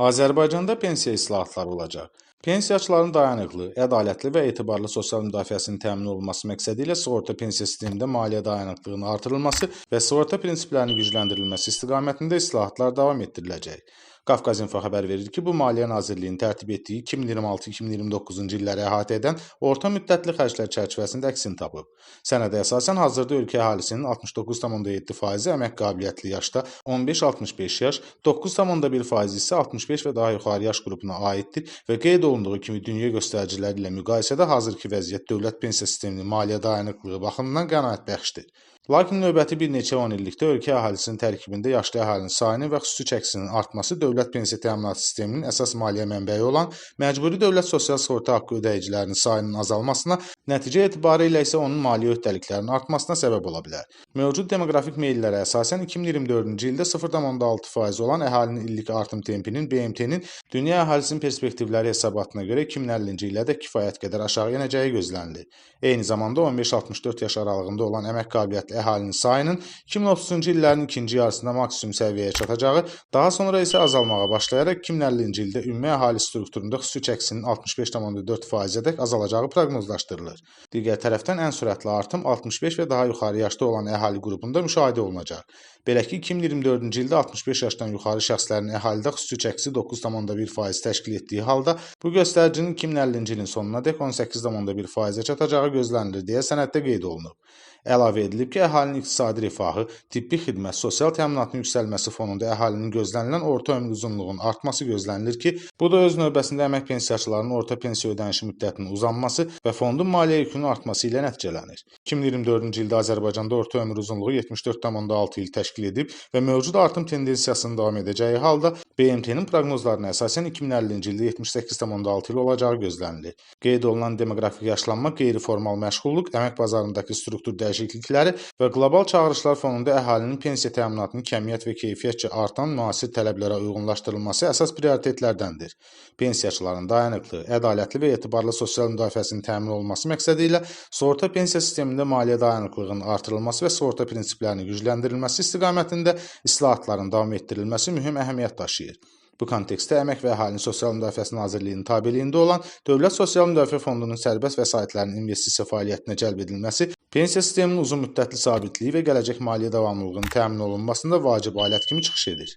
Azərbaycanda pensiya islahatları olacaq. Pensiyaçıların dayanıqlı, ədalətli və etibarlı sosial müdafiəsinin təmin olunması məqsədi ilə sığorta pensiya sistemində maliyyə dayanıqlığının artırılması və sığorta prinsiplərinin gücləndirilməsi istiqamətində islahatlar davam etdiriləcək. Qafqaz İnfo xəbər verir ki, bu Maliyyə Nazirliyinin tərtib etdiyi 2026-2029-cu illəri əhatə edən orta müddətli xərclər çərçivəsində əksini tapıb. Sənədə əsasən hazırda ölkə əhalisinin 69,7% əmək qabiliyyətli yaşda, 15-65 yaş, 9,1% isə 65 və daha yuxarı yaş qrupuna aiddir və qeyd olunduğu kimi dünya göstəriciləri ilə müqayisədə hazırki vəziyyət dövlət pensiya sisteminin maliyyə dayanıqlığı baxımından qənaətbəxşdir. Lakin növbəti bir neçə 10 illikdə ölkə əhalisinin tərkibində yaşlı əhalinin sayının və xüsusi çəkisinin artması dövlət pensiya təminatı sisteminin əsas maliyyə mənbəyi olan məcburi dövlət sosial sığorta haqqı ödəyicilərinin sayının azalmasına, nəticə etibarı ilə isə onun maliyyə öhdəliklərinin artmasına səbəb ola bilər. Mövcud demoqrafik meyllərə əsasən 2024-cü ildə 0,6% olan əhalinin illik artım tempinin BMT-nin dünya əhalisinin perspektivləri hesabatına görə 2050-ci ilədək kifayət qədər aşağı enəcəyi gözlənilir. Eyni zamanda 15-64 yaş aralığında olan əmək qabiliyyətli əhalinin sayının 2030-cu illərin ikinci yarısında maksimum səviyyəyə çatacağı, daha sonra isə azalmağa başlayaraq 2050-ci ildə ümumi əhali strukturunda xüsusi çəkisinin 65,4%-ədək azalacağı proqnozlaşdırılır. Digər tərəfdən ən sürətli artım 65 və daha yuxarı yaşda olan əhali qrupunda müşahidə olunacaq. Belə ki, 2024-cü ildə 65 yaşdan yuxarı şəxslərin əhalidə xüsusi çəkisi 9,1% təşkil etdiyi halda, bu göstəricinin 2050-ci ilin sonunadək 18,1%-ə çatacağı gözlənilir deyə sənəddə qeyd olunub. Əlavə edilib ki, əhalinin iqtisadi rifahı, tibbi xidmət, sosial təminatın yüksəlməsi fonunda əhalinin gözlənilən orta ömür uzunluğunun artması gözlənilir ki, bu da öz növbəsində əmək pensiyaçılarının orta pensiya ödənişi müddətinin uzanması və fondun maliyyə yükünün artması ilə nəticələnir. 2024-cü ildə Azərbaycanda orta ömür uzunluğu 74,6 il təşkil edib və mövcud artım tendensiyasının davam edəcəyi halda BMT-nin proqnozlarına əsasən 2050-ci ildə 78,6 il olacağı gözlənilir. Qeyd olunan demoqrafik yaşlanma, qeyri-formal məşğulluq, əmək bazarındakı struktur dəyişiklikləri və qlobal çağırışlar fonunda əhalinin pensiya təminatının kəmiyyət və keyfiyyətcə artan müasir tələblərə uyğunlaşdırılması əsas prioritetlərdəndir. Pensiyaçıların dayanıqlı, ədalətli və etibarlı sosial müdafiəsinin təmin olunması məqsədi ilə sığorta pensiya sistemində maliyyə dayanıqlığının artırılması və sığorta prinsiplərinin gücləndirilməsi istiqamətində islahatların davam etdirilməsi mühüm əhəmiyyət daşıyır. Bu kontekstdə Əmək və Əhalinin Sosial Müdafiəsi Nazirliyinin tabeliyində olan Dövlət Sosial Müdafiə Fondunun sərbəst vəsaitlərinin investisiya fəaliyyətinə cəlb edilməsi, pensiya sisteminin uzun müddətli sabitliyi və gələcək maliyyə davamlılığının təmin olunmasında vacib alət kimi çıxış edir.